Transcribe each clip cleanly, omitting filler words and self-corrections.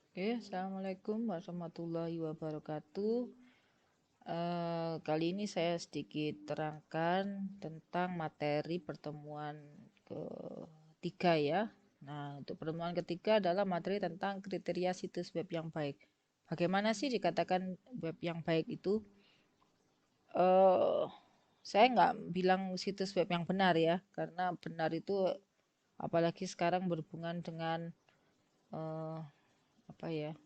Oke, Assalamualaikum warahmatullahi wabarakatuh. Kali ini saya sedikit terangkan tentang materi pertemuan ketiga ya. Nah, untuk pertemuan ketiga adalah materi tentang kriteria situs web yang baik. Bagaimana sih dikatakan web yang baik itu? Eh, saya nggak bilang situs web yang benar ya, karena benar itu apalagi sekarang berhubungan dengan eh, apa ya?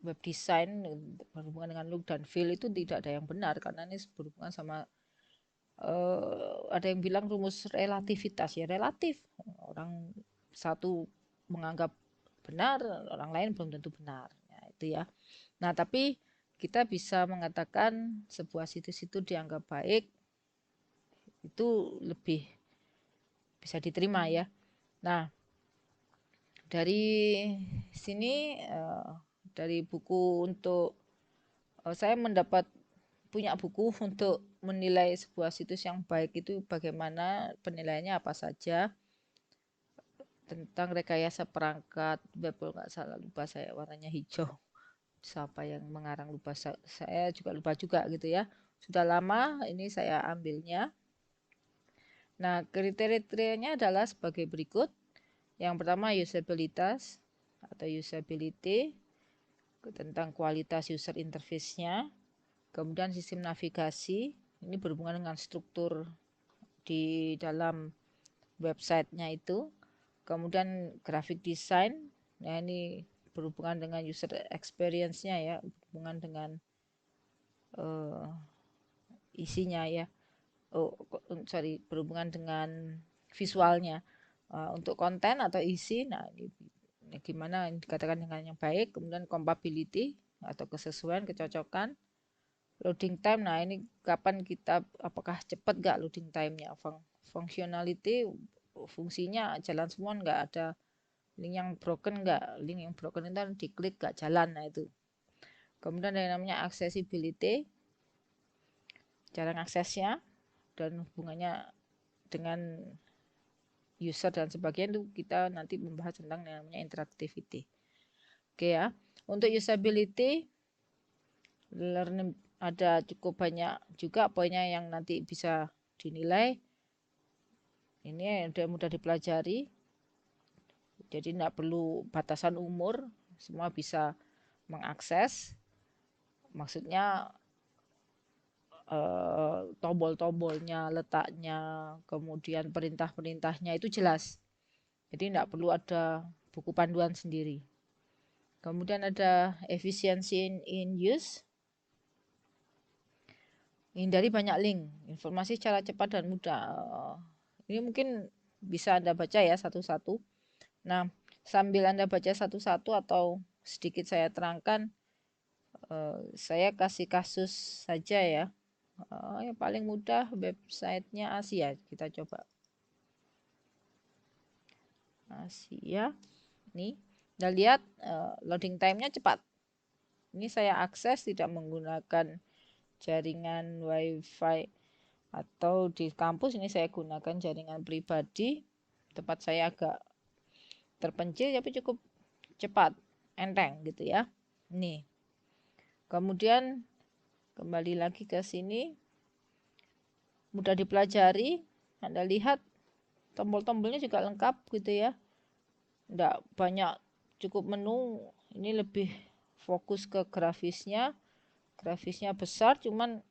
Web design berhubungan dengan look dan feel itu tidak ada yang benar karena ini berhubungan sama ada yang bilang rumus relativitas ya relatif orang satu menganggap benar orang lain belum tentu benar ya, itu ya. Nah tapi kita bisa mengatakan sebuah situs itu dianggap baik itu lebih bisa diterima ya. Nah dari sini dari buku untuk saya mendapat punya buku untuk menilai sebuah situs yang baik itu bagaimana penilaiannya apa saja tentang rekayasa perangkat web kalau nggak salah lupa saya warnanya hijau siapa yang mengarang lupa saya juga lupa juga gitu ya sudah lama ini saya ambilnya. Nah kriterianya adalah sebagai berikut. Yang pertama usabilitas atau usability tentang kualitas user interface-nya. Kemudian sistem navigasi, ini berhubungan dengan struktur di dalam websitenya itu. Kemudian graphic design, nah ini berhubungan dengan user experience-nya ya, berhubungan dengan uh, isinya ya. Oh, sorry, berhubungan dengan visualnya. Untuk konten atau isi, nah ini gimana dikatakan dengan yang baik. Kemudian compatibility atau kesesuaian, kecocokan. Loading time, nah ini kapan kita apakah cepat nggak loading time-nya, functionality fungsinya jalan semua nggak ada link yang broken nggak, link yang broken itu diklik nggak jalan, nah itu. Kemudian ada yang namanya accessibility, cara aksesnya dan hubungannya dengan user dan sebagainya itu kita nanti membahas tentang yang namanya interactivity. Oke ya, untuk usability learning ada cukup banyak juga poinnya yang nanti bisa dinilai. Ini udah mudah dipelajari, jadi tidak perlu batasan umur, semua bisa mengakses. Maksudnya tombol-tombolnya, letaknya, kemudian perintah-perintahnya itu jelas. Jadi tidak perlu ada buku panduan sendiri. Kemudian ada efisiensi in use, hindari banyak link, informasi secara cepat dan mudah. Ini mungkin bisa Anda baca ya satu-satu. Nah, sambil Anda baca satu-satu atau sedikit saya terangkan, saya kasih kasus saja ya. Yang paling mudah websitenya Asia. Kita coba Asia. Nih, Anda lihat loading time-nya cepat. Ini saya akses tidak menggunakan jaringan WiFi atau di kampus ini saya gunakan jaringan pribadi. Tempat saya agak terpencil tapi cukup cepat, enteng gitu ya. Nih. Kemudian kembali lagi ke sini, mudah dipelajari. Anda lihat tombol-tombolnya juga lengkap gitu ya. Enggak banyak, cukup menu. Ini lebih fokus ke grafisnya. Grafisnya besar cuman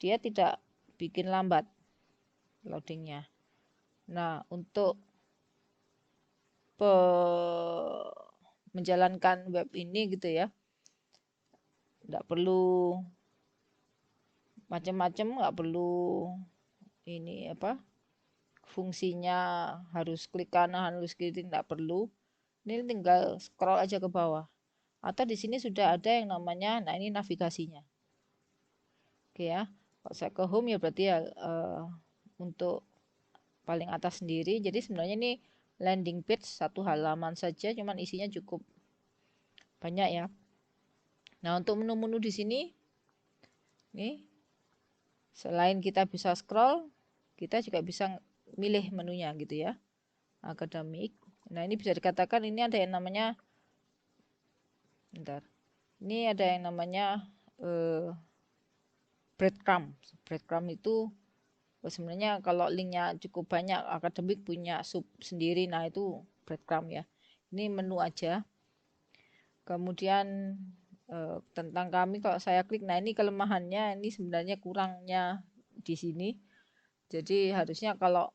dia tidak bikin lambat loadingnya. Nah, untuk menjalankan web ini gitu ya, enggak perlu macam-macam, enggak perlu ini apa fungsinya harus klik kanan harus kiri, tidak perlu. Ini tinggal scroll aja ke bawah atau di sini sudah ada yang namanya, nah ini navigasinya. Oke ya, kalau saya ke home ya berarti ya untuk paling atas sendiri. Jadi sebenarnya ini landing page satu halaman saja cuman isinya cukup banyak ya. Nah untuk menu-menu di sini nih, selain kita bisa scroll kita juga bisa milih menunya gitu ya. Akademik, Nah, ini bisa dikatakan ini ada yang namanya, bentar, ini ada yang namanya breadcrumb. Breadcrumb itu sebenarnya kalau linknya cukup banyak, akademik punya sub sendiri. Nah, itu breadcrumb ya. Ini menu aja. Kemudian tentang kami, kalau saya klik, nah ini kelemahannya, ini sebenarnya kurangnya di sini. Jadi harusnya kalau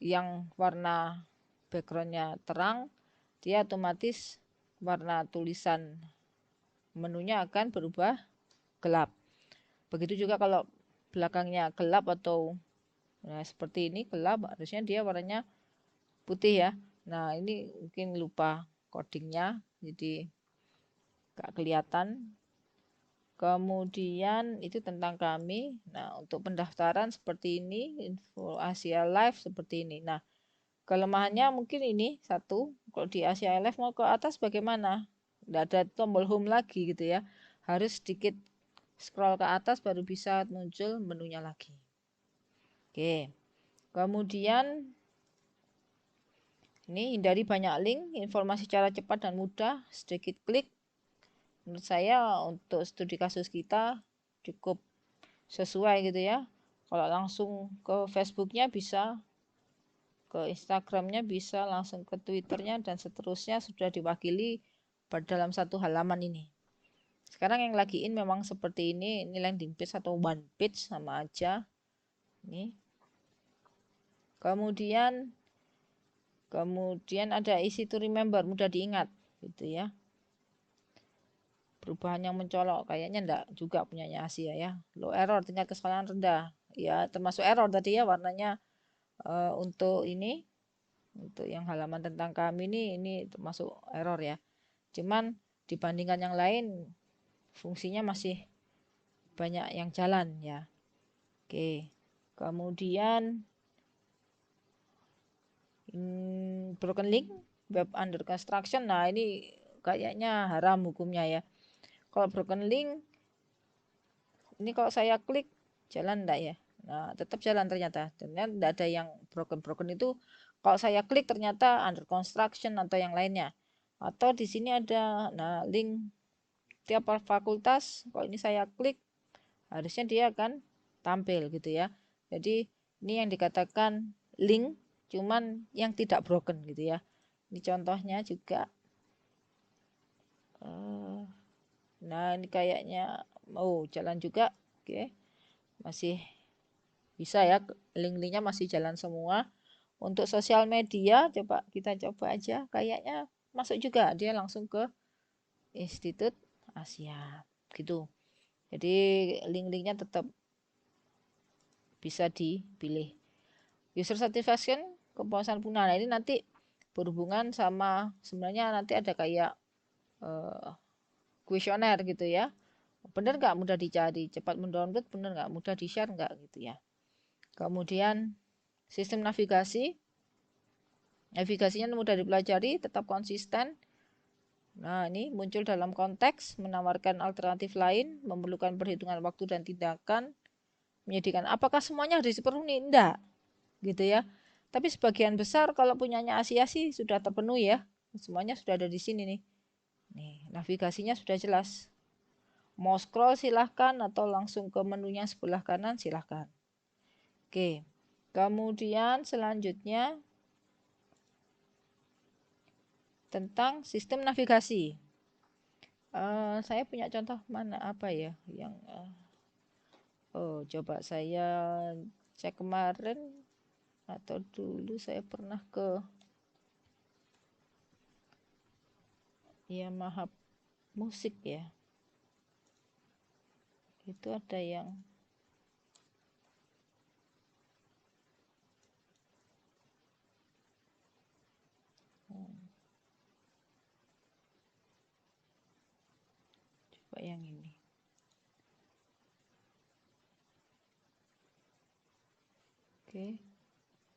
yang warna backgroundnya terang, dia otomatis warna tulisan menunya akan berubah gelap. Begitu juga kalau belakangnya gelap atau seperti ini gelap, harusnya dia warnanya putih ya. Nah, ini mungkin lupa codingnya, jadi gak kelihatan. Kemudian itu tentang kami. Nah, untuk pendaftaran seperti ini, info Asia Live seperti ini. Nah, kelemahannya mungkin ini satu, kalau di Asia Live mau ke atas bagaimana? Tidak ada tombol home lagi gitu ya. Harus sedikit scroll ke atas baru bisa muncul menunya lagi. Oke. Kemudian ini hindari banyak link, informasi secara cepat dan mudah, sedikit klik. Menurut saya untuk studi kasus kita cukup sesuai gitu ya. Kalau langsung ke Facebooknya bisa, ke Instagramnya bisa, langsung ke Twitternya dan seterusnya sudah diwakili dalam satu halaman ini. Sekarang yang lagi in memang seperti ini landing page atau one page sama aja. Ini. Kemudian ada easy to remember, mudah diingat gitu ya. Perubahan yang mencolok kayaknya enggak juga punyanya Asia ya. Low error, tingkat kesalahan rendah. Ya, termasuk error tadi ya warnanya untuk ini, untuk yang halaman tentang kami ini termasuk error ya. Cuman dibandingkan yang lain fungsinya masih banyak yang jalan ya. Oke. Kemudian broken link, web under construction. Nah, ini kayaknya haram hukumnya ya. Kalau broken link, ini kalau saya klik jalan enggak ya? Nah, tetap jalan ternyata. Ternyata enggak ada yang broken itu. Kalau saya klik ternyata under construction atau yang lainnya. Atau di sini ada link tiap fakultas. Kalau ini saya klik harusnya dia akan tampil gitu ya. Jadi ini yang dikatakan link cuman yang tidak broken gitu ya. Ini contohnya juga. Nah, ini kayaknya jalan juga. Oke. Masih bisa ya, link-linknya masih jalan semua. Untuk sosial media kita coba aja, kayaknya masuk juga, dia langsung ke Institut Asia gitu. Jadi link-linknya tetap bisa dipilih. User satisfaction, kepuasan pengguna. Nah, ini nanti berhubungan sama, sebenarnya nanti ada kayak kuesioner gitu ya. Benar nggak mudah dicari, cepat mendownload, benar nggak mudah di share nggak gitu ya. Kemudian sistem navigasinya mudah dipelajari, tetap konsisten. Nah, ini muncul dalam konteks menawarkan alternatif lain, memerlukan perhitungan waktu dan tindakan, menyediakan. Apakah semuanya harus dipenuhi? Enggak, gitu ya. Tapi sebagian besar kalau punyanya Asia sih sudah terpenuhi ya. Semuanya sudah ada di sini nih. Nih, navigasinya sudah jelas. Mau scroll silahkan atau langsung ke menunya sebelah kanan silahkan. Oke. Kemudian selanjutnya tentang sistem navigasi. Saya punya contoh mana apa ya yang coba saya cek kemarin atau dulu saya pernah ke Yamaha musik ya. Itu ada yang coba yang ini. Oke.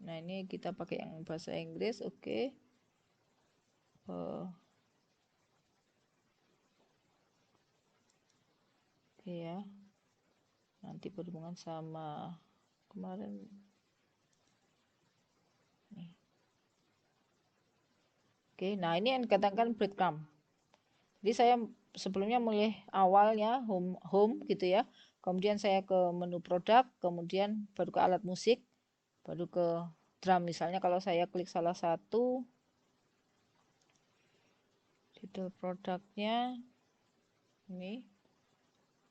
Nah, ini kita pakai yang bahasa Inggris, oke. Oke ya. Nanti berhubungan sama kemarin nih. Oke, nah ini yang dikatakan breadcrumb. Jadi saya sebelumnya mulai awalnya home gitu ya. Kemudian saya ke menu produk, kemudian baru ke alat musik, baru ke drum. Misalnya kalau saya klik salah satu titel produknya ini.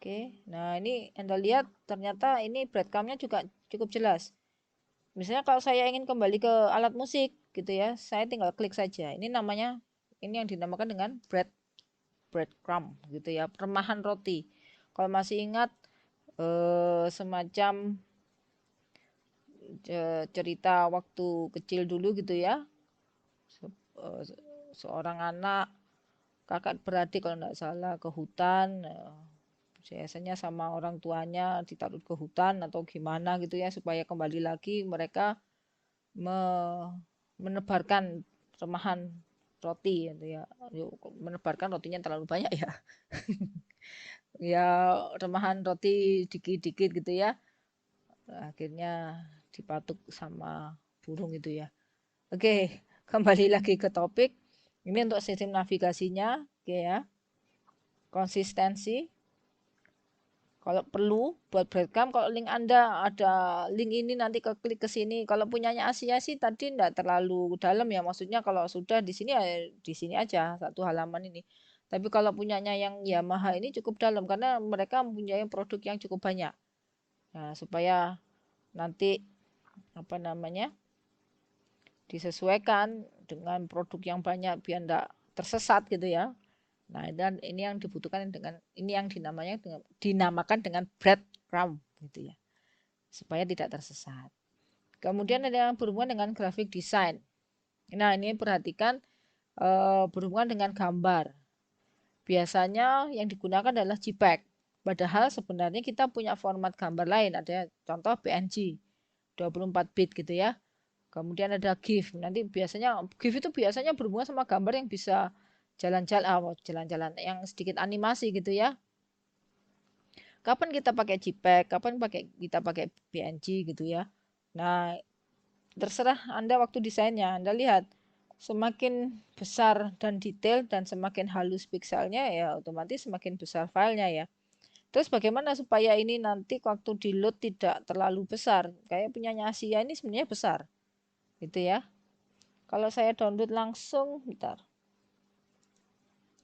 Oke, nah ini Anda lihat ternyata ini breadcrumbnya juga cukup jelas. Misalnya kalau saya ingin kembali ke alat musik gitu ya, saya tinggal klik saja. Ini namanya, ini yang dinamakan dengan breadcrumb gitu ya, remahan roti. Kalau masih ingat semacam cerita waktu kecil dulu gitu ya, seorang anak kakak beradik kalau tidak salah ke hutan, biasanya sama orang tuanya ditaruh ke hutan atau gimana gitu ya supaya kembali lagi mereka menebarkan remahan roti gitu ya. Menebarkan rotinya terlalu banyak ya. Ya remahan roti dikit-dikit gitu ya. Akhirnya dipatuk sama burung itu ya. Oke, kembali lagi ke topik. Ini untuk sistem navigasinya, oke ya. Konsistensi. Kalau perlu buat breadcrumb, kalau link Anda ada link ini nanti klik ke sini. Kalau punyanya Asia sih tadi enggak terlalu dalam ya. Maksudnya kalau sudah di sini ya di sini aja satu halaman ini. Tapi kalau punyanya yang Yamaha ini cukup dalam karena mereka mempunyai produk yang cukup banyak. Nah, supaya nanti apa namanya? Disesuaikan dengan produk yang banyak biar enggak tersesat gitu ya. Nah, dan ini yang dibutuhkan dengan ini yang dinamakan dengan breadcrumb gitu ya, supaya tidak tersesat. Kemudian ada yang berhubungan dengan graphic design. Nah, ini perhatikan berhubungan dengan gambar. Biasanya yang digunakan adalah JPEG. Padahal sebenarnya kita punya format gambar lain, ada contoh PNG 24 bit gitu ya. Kemudian ada GIF. Nanti biasanya GIF itu biasanya berhubungan sama gambar yang bisa jalan-jalan yang sedikit animasi gitu ya. Kapan kita pakai JPEG, kapan kita pakai PNG gitu ya. Nah, terserah Anda waktu desainnya. Anda lihat semakin besar dan detail dan semakin halus pixelnya ya otomatis semakin besar filenya ya. Terus bagaimana supaya ini nanti waktu di load tidak terlalu besar? Kayak punyanya Asia ini sebenarnya besar. Gitu ya. Kalau saya download langsung, bentar.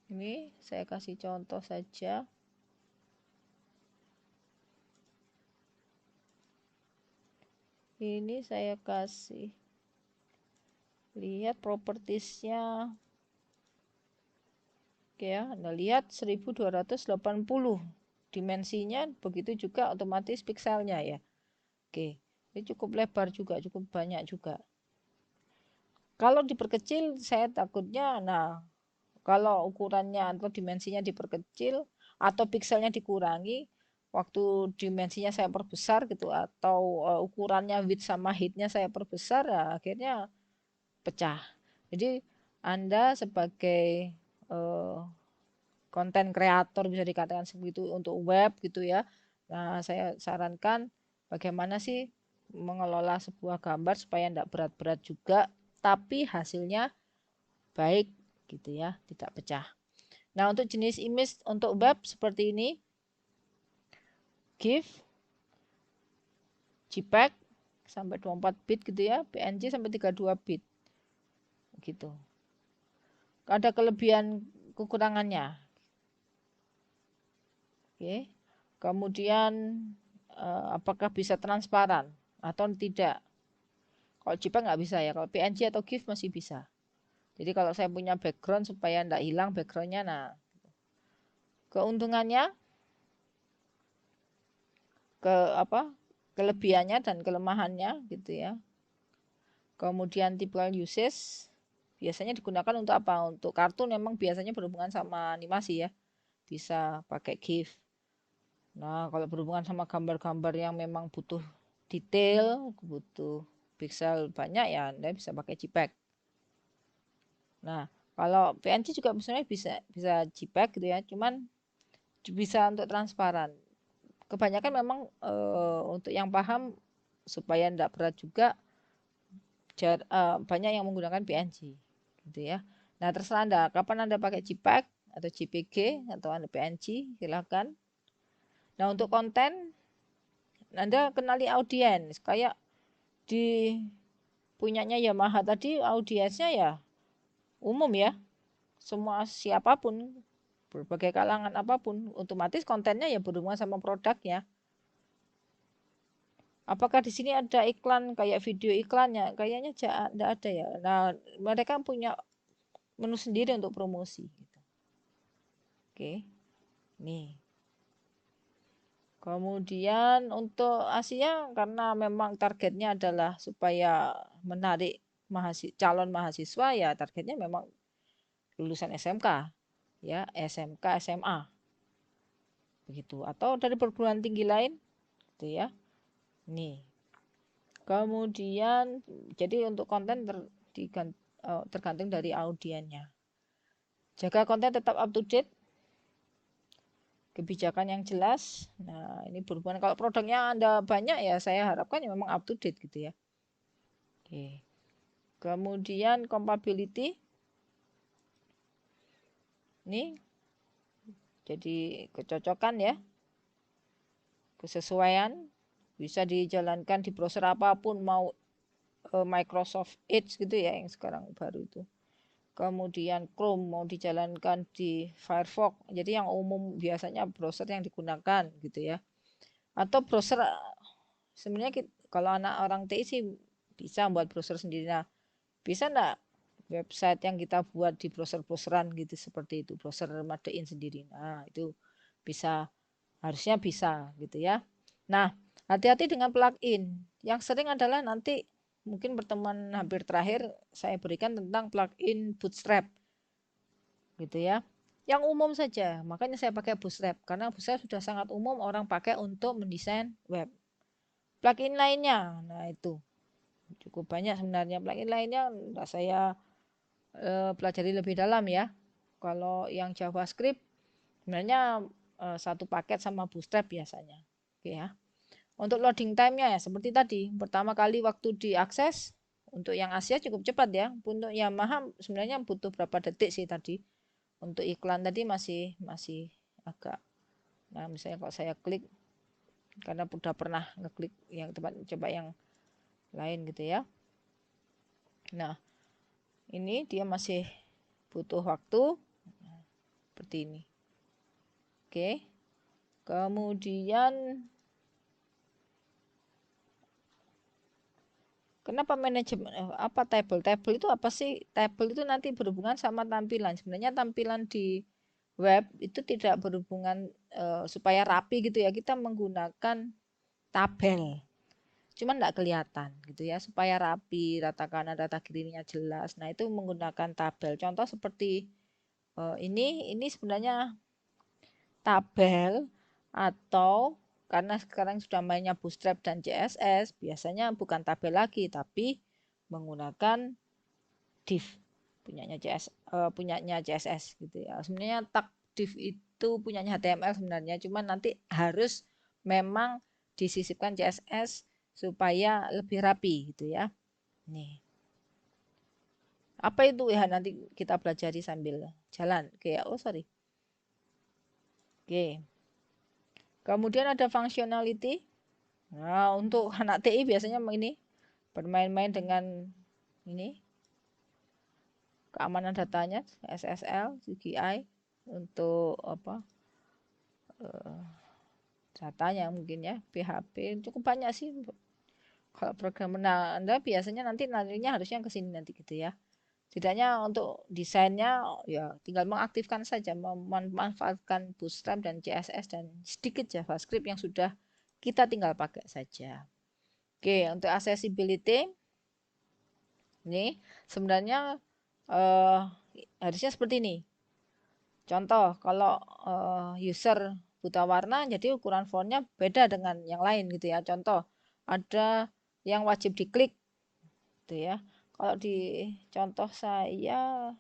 Ini saya kasih contoh saja. Ini saya kasih lihat propertiesnya. Oke ya, Anda lihat 1280 dimensinya, begitu juga otomatis pixelnya ya. Oke, ini cukup lebar juga, cukup banyak juga. Kalau diperkecil saya takutnya, nah kalau ukurannya atau dimensinya diperkecil atau pixelnya dikurangi, waktu dimensinya saya perbesar gitu atau ukurannya width sama heightnya saya perbesar, ya akhirnya pecah. Jadi Anda sebagai konten kreator bisa dikatakan seperti itu untuk web gitu ya. Nah, saya sarankan bagaimana sih mengelola sebuah gambar supaya tidak berat-berat juga, tapi hasilnya baik gitu ya, tidak pecah. Nah, untuk jenis image untuk web seperti ini, GIF, JPEG sampai 24 bit gitu ya, PNG sampai 32 bit gitu. Ada kelebihan kekurangannya. Oke. Kemudian apakah bisa transparan atau tidak? Kalau JPEG nggak bisa ya, kalau PNG atau GIF masih bisa. Jadi kalau saya punya background supaya nggak hilang backgroundnya, nah keuntungannya ke apa? Kelebihannya dan kelemahannya gitu ya. Kemudian typical uses biasanya digunakan untuk apa? Untuk kartun memang biasanya berhubungan sama animasi ya. Bisa pakai GIF. Nah, kalau berhubungan sama gambar-gambar yang memang butuh detail, butuh pixel banyak ya Anda bisa pakai JPEG. Nah, kalau PNG juga sebenarnya bisa JPEG gitu ya, cuman bisa untuk transparan. Kebanyakan memang untuk yang paham supaya tidak berat juga banyak yang menggunakan PNG gitu ya. Nah, terserah Anda, kapan Anda pakai JPEG atau JPG atau Anda PNG, silakan. Nah, untuk konten, Anda kenali audiens, kayak di punyanya Yamaha tadi, audiensnya ya umum ya, semua siapapun, berbagai kalangan apapun, otomatis kontennya ya berhubungan sama produknya. Apakah di sini ada iklan kayak video iklannya? Kayaknya tidak ada ya. Nah, mereka punya menu sendiri untuk promosi. Gitu. Oke, nih. Kemudian untuk Asia, karena memang targetnya adalah supaya menarik calon mahasiswa, ya targetnya memang lulusan SMK, ya SMK, SMA, begitu. Atau dari perguruan tinggi lain, gitu ya. Nih. Kemudian, jadi untuk konten tergantung dari audiennya. Jaga konten tetap up to date, kebijakan yang jelas. Nah, ini berhubungan kalau produknya Anda banyak ya, saya harapkan ya memang up to date gitu ya. Oke. Kemudian compatibility. Ini jadi kecocokan ya. Kesesuaian bisa dijalankan di browser apapun, mau Microsoft Edge gitu ya yang sekarang baru itu. Kemudian Chrome mau dijalankan di Firefox. Jadi yang umum biasanya browser yang digunakan gitu ya. Atau browser sebenarnya kalau anak orang TI sih bisa buat browser sendiri. Nah, bisa enggak website yang kita buat di browser-browseran gitu seperti itu, browser Madein sendiri. Nah, itu bisa, harusnya bisa gitu ya. Nah, hati-hati dengan plugin. Yang sering adalah nanti mungkin pertemuan hampir terakhir saya berikan tentang plugin Bootstrap gitu ya. Yang umum saja, makanya saya pakai Bootstrap karena Bootstrap sudah sangat umum orang pakai untuk mendesain web. Plugin lainnya, nah itu cukup banyak sebenarnya plugin lainnya, nggak saya pelajari lebih dalam ya. Kalau yang JavaScript sebenarnya satu paket sama Bootstrap biasanya. Oke ya. Untuk loading time-nya ya seperti tadi, pertama kali waktu diakses untuk yang Asia cukup cepat ya. Untuk Yamaha sebenarnya butuh berapa detik sih tadi. Untuk iklan tadi masih agak. Nah, misalnya kalau saya klik karena udah pernah ngeklik yang tempat coba yang lain gitu ya. Nah, ini dia masih butuh waktu seperti ini. Oke. Kemudian kenapa manajemen apa table? Table itu apa sih? Table itu nanti berhubungan sama tampilan. Sebenarnya tampilan di web itu tidak berhubungan supaya rapi gitu ya. Kita menggunakan tabel. Cuman enggak kelihatan gitu ya. Supaya rapi, rata kanan, rata kirinya jelas. Nah, itu menggunakan tabel. Contoh seperti ini sebenarnya tabel atau karena sekarang sudah mainnya Bootstrap dan CSS, biasanya bukan tabel lagi tapi menggunakan div punyanya CSS gitu ya. Sebenarnya tag div itu punyanya HTML sebenarnya, cuman nanti harus memang disisipkan CSS supaya lebih rapi gitu ya. Nih. Apa itu ya nanti kita pelajari sambil jalan. Oke, oh sorry. Oke. Kemudian ada functionality. Nah, untuk anak TI biasanya ini bermain-main dengan ini keamanan datanya, SSL, CGI untuk apa datanya mungkin ya, PHP cukup banyak sih. Kalau program Anda biasanya nantinya harusnya ke sini nanti gitu ya. Setidaknya untuk desainnya ya tinggal mengaktifkan saja, memanfaatkan Bootstrap dan CSS dan sedikit JavaScript yang sudah kita tinggal pakai saja. Oke, untuk accessibility ini sebenarnya harusnya seperti ini. Contoh, kalau user buta warna, jadi ukuran fontnya beda dengan yang lain gitu ya. Contoh, ada yang wajib diklik, gitu ya. Kalau di contoh saya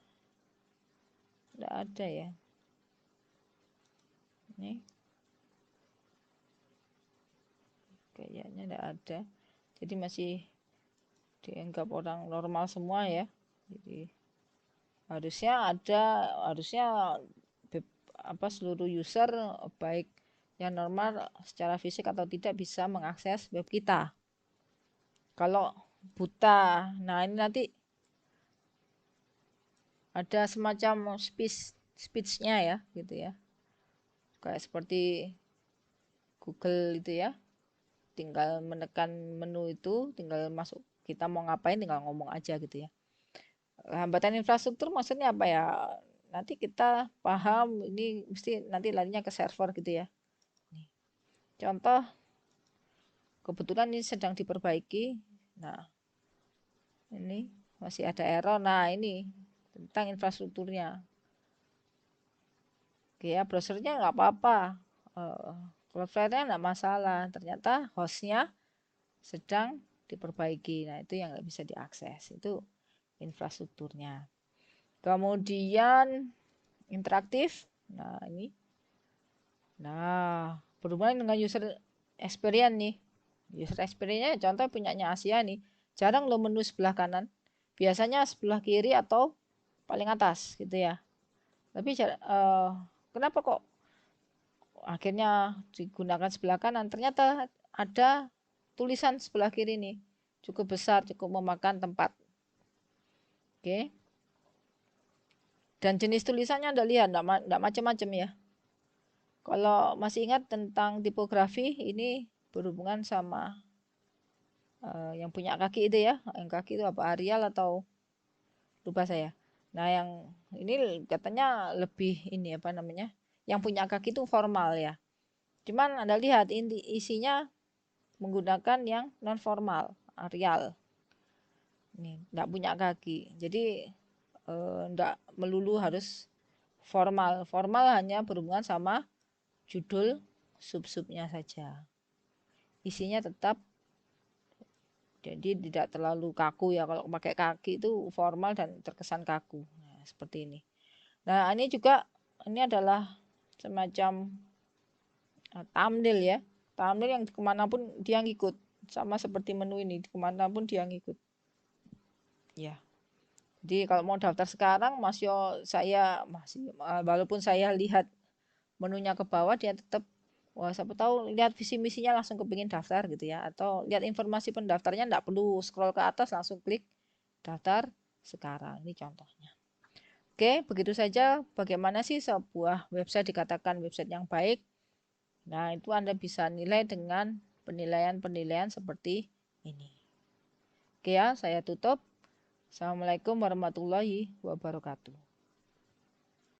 tidak ada ya. Ini kayaknya tidak ada. Jadi masih dianggap orang normal semua ya. Jadi harusnya seluruh user baik yang normal secara fisik atau tidak bisa mengakses web kita. Kalau buta, nah ini nanti ada semacam speech-nya ya, gitu ya. Kayak seperti Google itu ya. Tinggal menekan menu itu, tinggal masuk, kita mau ngapain tinggal ngomong aja gitu ya. Hambatan infrastruktur maksudnya apa ya? Nanti kita paham ini mesti nanti larinya ke server gitu ya. Contoh, kebetulan ini sedang diperbaiki. Nah, ini masih ada error. Nah, ini tentang infrastrukturnya. Oke ya, browsernya nggak apa-apa. Cloudflare-nya nggak masalah. Ternyata hostnya sedang diperbaiki. Nah, itu yang nggak bisa diakses. Itu infrastrukturnya. Kemudian interaktif. Nah, ini. Nah, berhubungan dengan user experience nih. User experience-nya contoh punyanya Asia nih. Jarang lo menu sebelah kanan. Biasanya sebelah kiri atau paling atas gitu ya. Tapi kenapa kok akhirnya digunakan sebelah kanan? Ternyata ada tulisan sebelah kiri nih. Cukup besar, cukup memakan tempat. Oke. Dan jenis tulisannya Anda lihat, enggak macam-macam ya. Kalau masih ingat tentang tipografi, ini berhubungan sama yang punya kaki itu ya. Yang kaki itu apa? Arial atau lupa saya. Nah, yang ini katanya lebih ini apa namanya? Yang punya kaki itu formal ya. Cuman Anda lihat isinya menggunakan yang non formal, Arial. Ini enggak punya kaki. Jadi enggak melulu harus formal. Formal hanya berhubungan sama judul sub-subnya saja. Isinya tetap jadi tidak terlalu kaku ya. Kalau pakai kaki itu formal dan terkesan kaku. Nah, seperti ini. Nah, ini juga ini adalah semacam thumbnail ya. Thumbnail yang kemanapun dia ngikut. Sama seperti menu ini, kemanapun dia ngikut. Ya. Jadi kalau mau daftar sekarang, walaupun saya lihat menunya ke bawah, dia tetap, wah siapa tahu lihat visi misinya langsung kepingin daftar gitu ya. Atau lihat informasi pendaftarnya, enggak perlu scroll ke atas, langsung klik daftar sekarang. Ini contohnya. Oke, begitu saja bagaimana sih sebuah website dikatakan website yang baik. Nah, itu Anda bisa nilai dengan penilaian-penilaian seperti ini. Oke ya, saya tutup. Assalamualaikum warahmatullahi wabarakatuh.